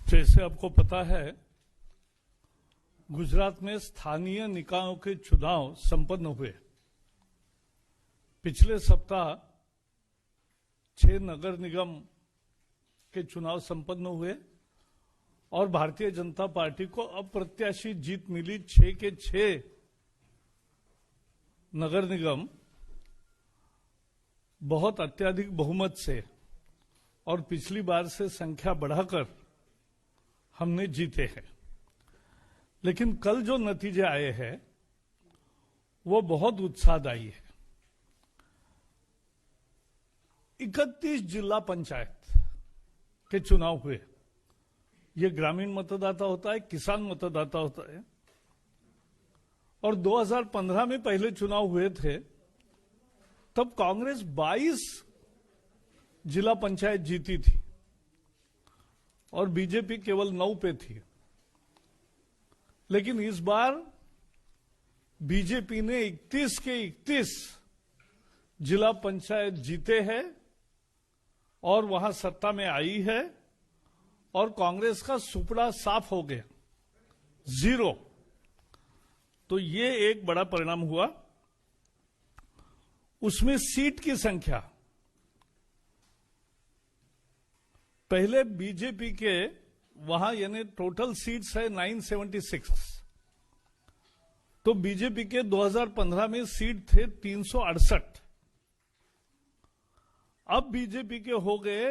जैसे आपको पता है, गुजरात में स्थानीय निकायों के चुनाव संपन्न हुए। पिछले सप्ताह 6 नगर निगम के चुनाव संपन्न हुए और भारतीय जनता पार्टी को अप्रत्याशित जीत मिली। 6 के 6 नगर निगम बहुत अत्यधिक बहुमत से और पिछली बार से संख्या बढ़ाकर हमने जीते हैं। लेकिन कल जो नतीजे आए हैं वो बहुत उत्साहदायी है। 31 जिला पंचायत के चुनाव हुए। ये ग्रामीण मतदाता होता है, किसान मतदाता होता है। और 2015 में पहले चुनाव हुए थे, तब कांग्रेस 22 जिला पंचायत जीती थी और बीजेपी केवल 9 पे थी। लेकिन इस बार बीजेपी ने 31 के 31 जिला पंचायत जीते हैं और वहां सत्ता में आई है और कांग्रेस का सुपड़ा साफ हो गया, 0। तो ये एक बड़ा परिणाम हुआ। उसमें सीट की संख्या, पहले बीजेपी के वहां यानी टोटल सीट्स है 976, तो बीजेपी के 2015 में सीट थे 368। अब बीजेपी के हो गए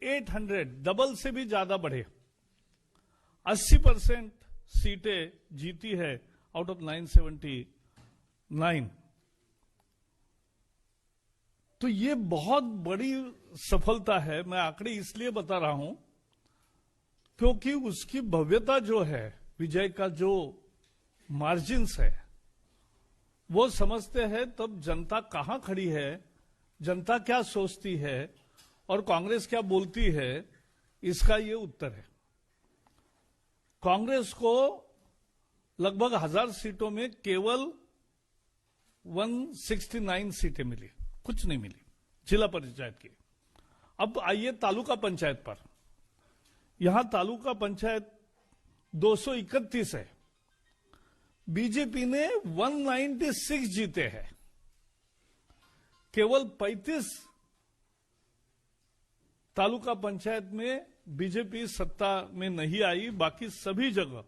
800, डबल से भी ज्यादा बढ़े। 80% सीटें जीती है आउट ऑफ 979। तो ये बहुत बड़ी सफलता है। मैं आंकड़े इसलिए बता रहा हूं क्योंकि उसकी भव्यता जो है, विजय का जो मार्जिन्स है, वो समझते हैं तब जनता कहां खड़ी है, जनता क्या सोचती है और कांग्रेस क्या बोलती है, इसका ये उत्तर है। कांग्रेस को लगभग 1000 सीटों में केवल 169 सीटें मिली, कुछ नहीं मिली जिला पंचायत की। अब आइए तालुका पंचायत पर। यहां तालुका पंचायत 231 है। बीजेपी ने 196 जीते हैं। केवल 35 तालुका पंचायत में बीजेपी सत्ता में नहीं आई, बाकी सभी जगह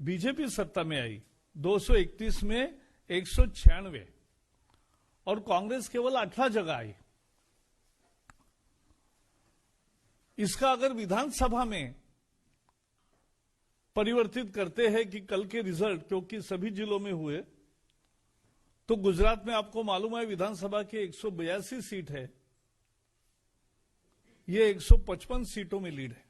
बीजेपी सत्ता में आई। 231 में 196 और कांग्रेस केवल 18 जगह आई। इसका अगर विधानसभा में परिवर्तित करते हैं कि कल के रिजल्ट, क्योंकि सभी जिलों में हुए, तो गुजरात में आपको मालूम है विधानसभा के 182 सीट है, ये 155 सीटों में लीड है।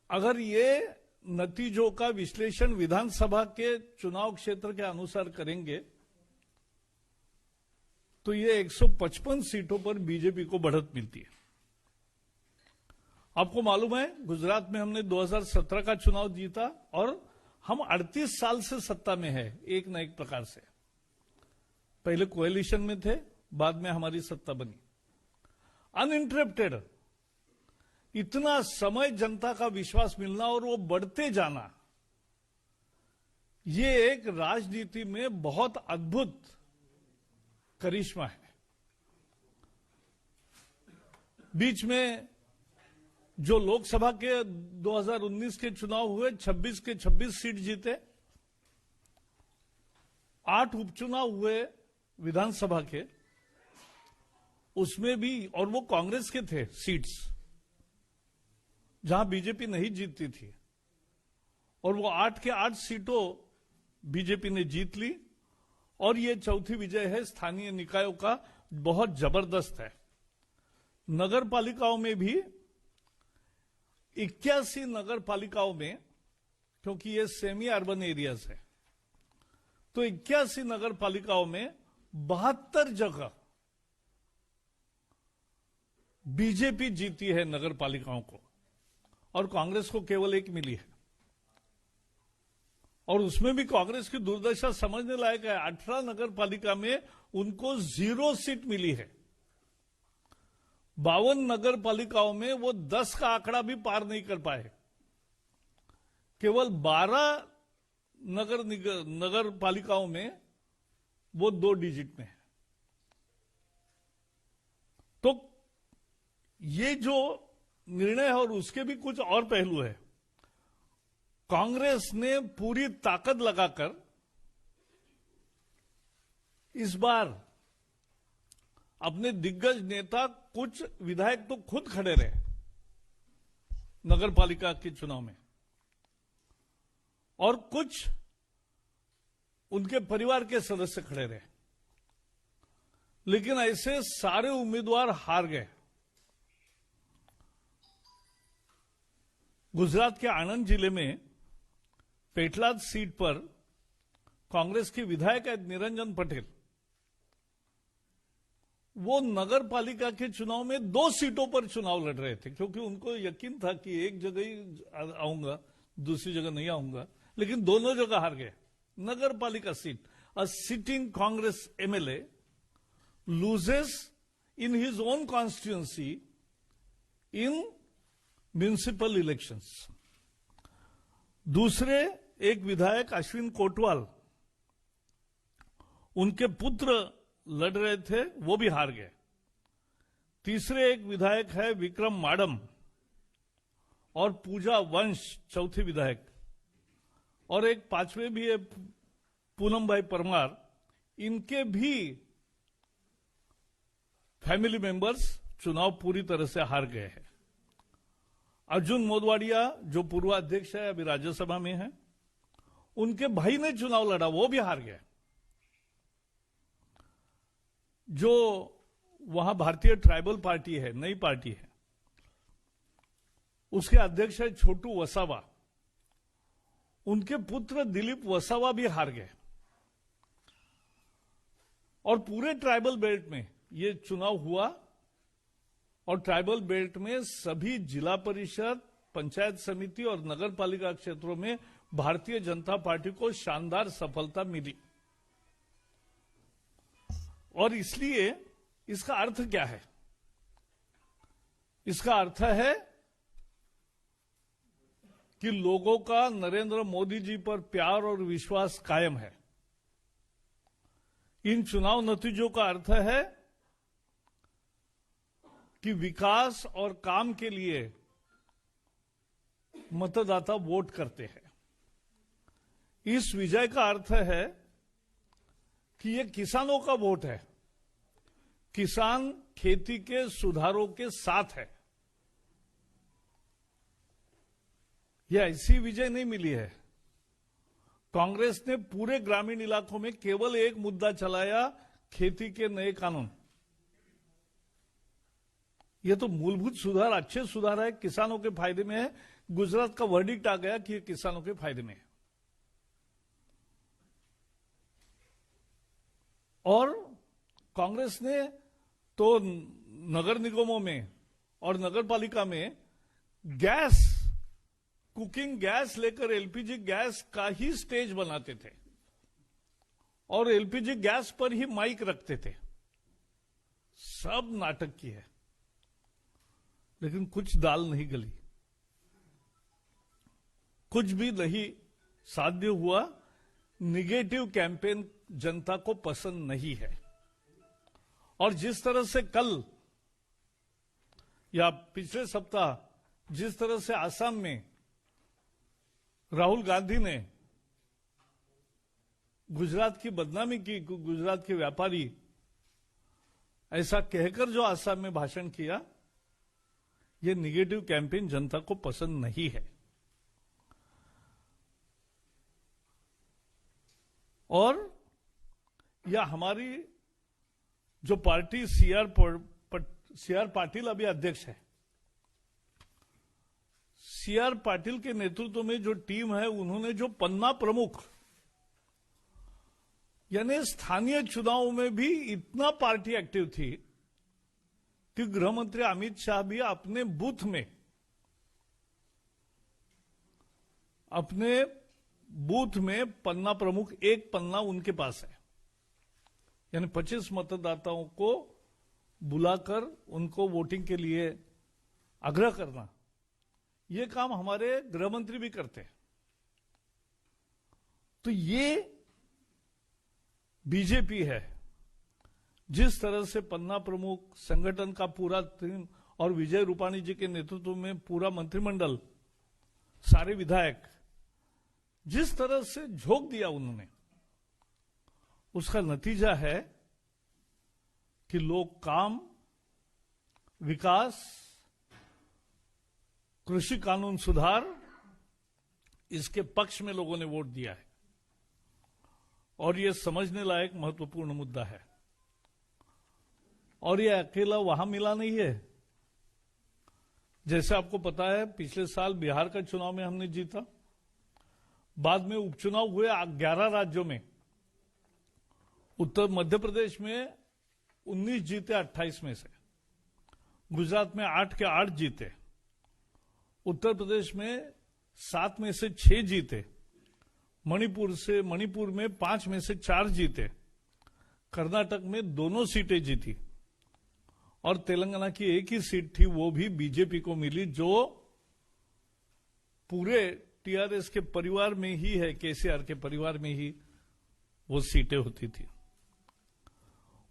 अगर ये नतीजों का विश्लेषण विधानसभा के चुनाव क्षेत्र के अनुसार करेंगे तो ये 155 सीटों पर बीजेपी को बढ़त मिलती है। आपको मालूम है गुजरात में हमने 2017 का चुनाव जीता और हम 38 साल से सत्ता में है, एक न एक प्रकार से। पहले कोएलिशन में थे, बाद में हमारी सत्ता बनी अनइंटरप्टेड। इतना समय जनता का विश्वास मिलना और वो बढ़ते जाना, ये एक राजनीति में बहुत अद्भुत करिश्मा है। बीच में जो लोकसभा के 2019 के चुनाव हुए, 26 के 26 सीट जीते। 8 उपचुनाव हुए विधानसभा के, उसमें भी, और वो कांग्रेस के थे सीट्स, जहां बीजेपी नहीं जीतती थी, और वो 8 के 8 सीटों बीजेपी ने जीत ली। और ये चौथी विजय है स्थानीय निकायों का, बहुत जबरदस्त है। नगर पालिकाओं में भी 81 नगर पालिकाओं में, क्योंकि ये सेमी अर्बन एरियाज है, तो 81 नगर पालिकाओं में 72 जगह बीजेपी जीती है नगर पालिकाओं को, और कांग्रेस को केवल 1 मिली है। और उसमें भी कांग्रेस की दुर्दशा समझने लायक है। 18 नगर पालिका में उनको 0 सीट मिली है। 52 नगर पालिकाओं में वो 10 का आंकड़ा भी पार नहीं कर पाए। केवल 12 नगर पालिकाओं में वो 2 डिजिट में है। तो ये जो निर्णय है और उसके भी कुछ और पहलू है। कांग्रेस ने पूरी ताकत लगाकर इस बार अपने दिग्गज नेता, कुछ विधायक तो खुद खड़े रहे नगर पालिका के चुनाव में, और कुछ उनके परिवार के सदस्य खड़े रहे, लेकिन ऐसे सारे उम्मीदवार हार गए। गुजरात के आणंद जिले में पेटलाद सीट पर कांग्रेस की विधायक है निरंजन पटेल। वो नगर पालिका के चुनाव में 2 सीटों पर चुनाव लड़ रहे थे, क्योंकि उनको यकीन था कि एक जगह ही आऊंगा, दूसरी जगह नहीं आऊंगा, लेकिन दोनों जगह हार गए। नगर पालिका seat, a sitting Congress MLA loses in his own constituency in municipal elections. दूसरे एक विधायक अश्विन कोटवाल, उनके पुत्र लड़ रहे थे, वो भी हार गए। तीसरे एक विधायक है विक्रम माडम, और पूजा वंश चौथे विधायक, और एक 5वें भी है पूनम भाई परमार। इनके भी फैमिली मेंबर्स चुनाव पूरी तरह से हार गए हैं। अर्जुन मोदवाडिया जो पूर्व अध्यक्ष है, अभी राज्यसभा में है, उनके भाई ने चुनाव लड़ा, वो भी हार गए। जो वहां भारतीय ट्राइबल पार्टी है, नई पार्टी है, उसके अध्यक्ष है छोटू वसावा, उनके पुत्र दिलीप वसावा भी हार गए। और पूरे ट्राइबल बेल्ट में ये चुनाव हुआ, और ट्राइबल बेल्ट में सभी जिला परिषद, पंचायत समिति और नगर पालिका क्षेत्रों में भारतीय जनता पार्टी को शानदार सफलता मिली। और इसलिए इसका अर्थ क्या है? इसका अर्थ है कि लोगों का नरेंद्र मोदी जी पर प्यार और विश्वास कायम है। इन चुनाव नतीजों का अर्थ है कि विकास और काम के लिए मतदाता वोट करते हैं। इस विजय का अर्थ है कि यह किसानों का वोट है। किसान खेती के सुधारों के साथ है। यह ऐसी विजय नहीं मिली है। कांग्रेस ने पूरे ग्रामीण इलाकों में केवल एक मुद्दा चलाया, खेती के नए कानून। यह तो मूलभूत सुधार, अच्छे सुधार है, किसानों के फायदे में है। गुजरात का वर्डिक्ट आ गया कि यह किसानों के फायदे में है। और कांग्रेस ने तो नगर निगमों में और नगर पालिका में गैस, कुकिंग गैस लेकर एलपीजी गैस का ही स्टेज बनाते थे, और एलपीजी गैस पर ही माइक रखते थे। सब नाटक की है, लेकिन कुछ दाल नहीं गली, कुछ भी नहीं साध्य हुआ। निगेटिव कैंपेन जनता को पसंद नहीं है। और जिस तरह से कल या पिछले सप्ताह जिस तरह से आसाम में राहुल गांधी ने गुजरात की बदनामी की, गुजरात के व्यापारी, ऐसा कहकर जो आसाम में भाषण किया, यह निगेटिव कैंपेन जनता को पसंद नहीं है। और यह हमारी जो पार्टी सीआर पाटिल अभी अध्यक्ष है, सीआर पाटिल के नेतृत्व में जो टीम है, उन्होंने जो पन्ना प्रमुख, यानी स्थानीय चुनावों में भी इतना पार्टी एक्टिव थी कि गृह मंत्री अमित शाह भी अपने बूथ में, अपने बूथ में पन्ना प्रमुख, एक पन्ना उनके पास है, यानी 25 मतदाताओं को बुलाकर उनको वोटिंग के लिए आग्रह करना, यह काम हमारे गृह मंत्री भी करते हैं। तो ये बीजेपी है। जिस तरह से पन्ना प्रमुख, संगठन का पूरा टीम और विजय रूपाणी जी के नेतृत्व में पूरा मंत्रिमंडल, सारे विधायक जिस तरह से झोंक दिया उन्होंने, उसका नतीजा है कि लोग काम, विकास, कृषि कानून सुधार, इसके पक्ष में लोगों ने वोट दिया है और यह समझने लायक महत्वपूर्ण मुद्दा है। और यह अकेला वहां मिला नहीं है। जैसे आपको पता है, पिछले साल बिहार का चुनाव में हमने जीता, बाद में उपचुनाव हुए 11 राज्यों में, उत्तर मध्य प्रदेश में 19 जीते 28 में से, गुजरात में 8 के 8 जीते, उत्तर प्रदेश में 7 में से 6 जीते, मणिपुर में 5 में से 4 जीते, कर्नाटक में 2 सीटें जीती और तेलंगाना की एक ही सीट थी, वो भी बीजेपी को मिली, जो पूरे टीआरएस के परिवार में ही है, केसीआर के परिवार में ही वो सीटें होती थी।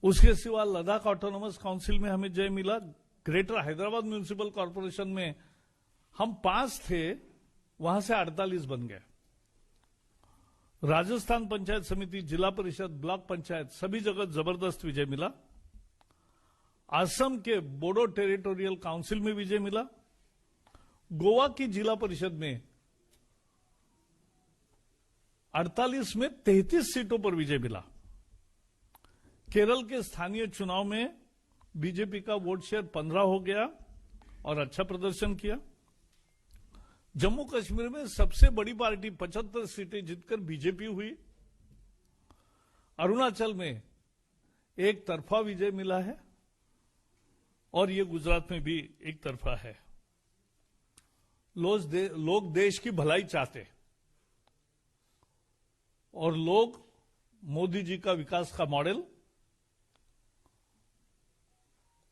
उसके सिवा लद्दाख ऑटोनोमस काउंसिल में हमें जय मिला। ग्रेटर हैदराबाद म्युनिसिपल कॉर्पोरेशन में हम 5 थे, वहां से 48 बन गए। राजस्थान पंचायत समिति, जिला परिषद, ब्लॉक पंचायत, सभी जगह जबरदस्त विजय मिला। असम के बोडो टेरिटोरियल काउंसिल में विजय मिला। गोवा की जिला परिषद में 48 में 33 सीटों पर विजय मिला। केरल के स्थानीय चुनाव में बीजेपी का वोट शेयर 15 हो गया और अच्छा प्रदर्शन किया। जम्मू कश्मीर में सबसे बड़ी पार्टी 75 सीटें जीतकर बीजेपी हुई। अरुणाचल में एक तरफा विजय मिला है और ये गुजरात में भी एक तरफा है। लोग देश की भलाई चाहते और लोग मोदी जी का विकास का मॉडल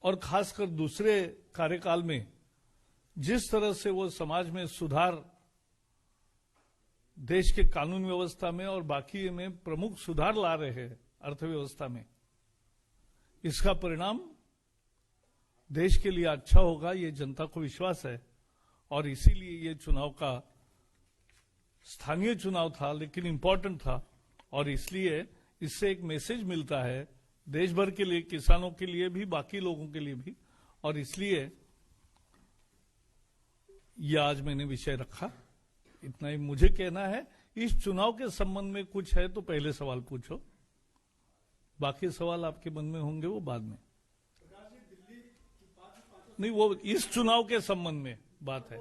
और खासकर दूसरे कार्यकाल में जिस तरह से वो समाज में सुधार, देश के कानून व्यवस्था में और बाकी में प्रमुख सुधार ला रहे हैं अर्थव्यवस्था में, इसका परिणाम देश के लिए अच्छा होगा, ये जनता को विश्वास है। और इसीलिए ये चुनाव का स्थानीय चुनाव था लेकिन इंपॉर्टेंट था और इसलिए इससे एक मैसेज मिलता है देश भर के लिए, किसानों के लिए भी, बाकी लोगों के लिए भी। और इसलिए यह आज मैंने विषय रखा। इतना ही मुझे कहना है। इस चुनाव के संबंध में कुछ है तो पहले सवाल पूछो, बाकी सवाल आपके मन में होंगे वो बाद में। नहीं, वो इस चुनाव के संबंध में बात है।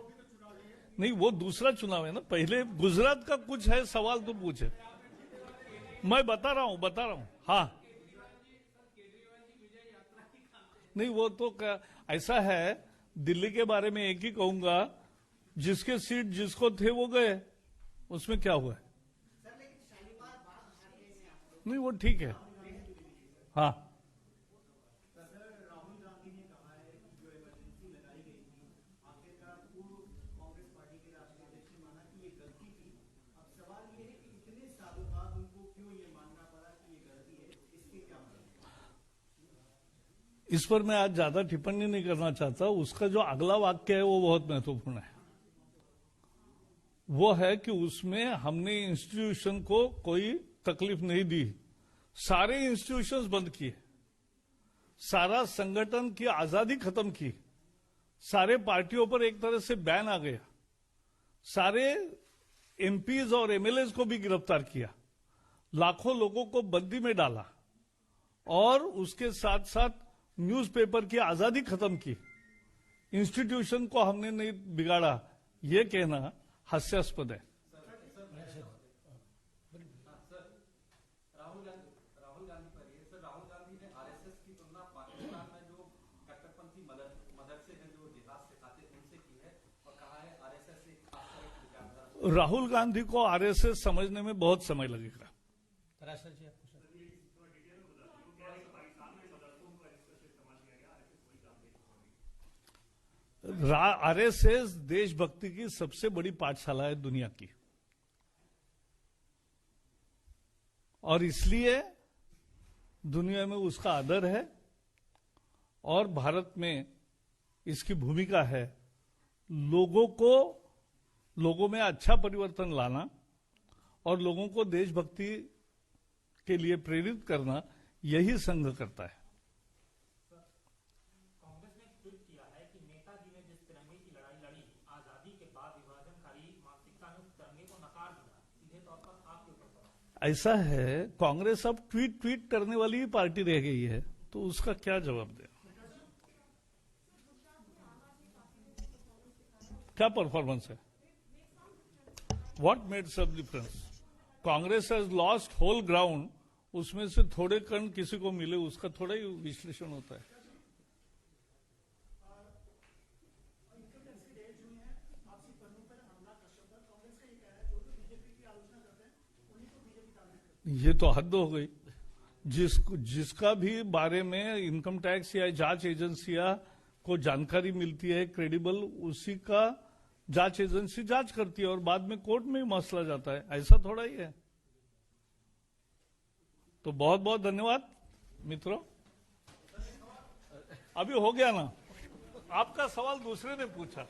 नहीं, वो दूसरा चुनाव है ना। पहले गुजरात का कुछ है सवाल तो पूछे। मैं बता रहा हूं। हाँ, नहीं, वो तो ऐसा है, दिल्ली के बारे में एक ही कहूंगा, जिसके सीट जिसको थे वो गए, उसमें क्या हुआ है? नहीं, वो ठीक है। हाँ, इस पर मैं आज ज्यादा टिप्पणी नहीं करना चाहता। उसका जो अगला वाक्य है वो बहुत महत्वपूर्ण है। वो है कि उसमें हमने इंस्टीट्यूशन को कोई तकलीफ नहीं दी, सारे इंस्टीट्यूशंस बंद किए, सारा संगठन की आजादी खत्म की, सारे पार्टियों पर एक तरह से बैन आ गया, सारे एमपीज और एमएलएज को भी गिरफ्तार किया, लाखों लोगों को बंदी में डाला और उसके साथ साथ न्यूज़पेपर की आजादी खत्म की। इंस्टीट्यूशन को हमने नहीं बिगाड़ा, यह कहना हास्यास्पद है। राहुल गांधी पर ये सर, राहुल गांधी ने आरएसएस की तुलना पाकिस्तान में जो कट्टरपंथी मदरसे हैं जो जिहाद सिखाते उनसे की है और कहा है आरएसएस एक खास तरह की विचारधारा। राहुल गांधी को आरएसएस समझने में बहुत समय लगेगा। तराशर जी आप कुछ आरएसएस देशभक्ति की सबसे बड़ी पाठशाला है दुनिया की, और इसलिए दुनिया में उसका आदर है और भारत में इसकी भूमिका है लोगों में अच्छा परिवर्तन लाना और लोगों को देशभक्ति के लिए प्रेरित करना, यही संघ करता है। कांग्रेस ने ट्वीट किया है कि नेताजी ने जिस तिरंगे की लड़ाई लड़ी, आजादी के बाद विभाजनकारी मानसिकता ने उस तिरंगे को नकार दिया। सीधे तौर पर आपके ऊपर सवाल। ऐसा है, कांग्रेस अब ट्वीट करने वाली ही पार्टी रह गई है, तो उसका क्या जवाब दे? क्या परफॉर्मेंस है? व्हाट मेड सब difference? Congress has lost whole ground, उसमें से थोड़े कण किसी को मिले, उसका थोड़ा ही विश्लेषण होता है। ये तो हद हो गई। जिसका भी बारे में इनकम टैक्स या जांच एजेंसियां को जानकारी मिलती है क्रेडिबल, उसी का जांच एजेंसी जांच करती है और बाद में कोर्ट में ही मसला जाता है। ऐसा थोड़ा ही है। तो बहुत बहुत धन्यवाद मित्रों। अभी हो गया ना? आपका सवाल दूसरे ने पूछा।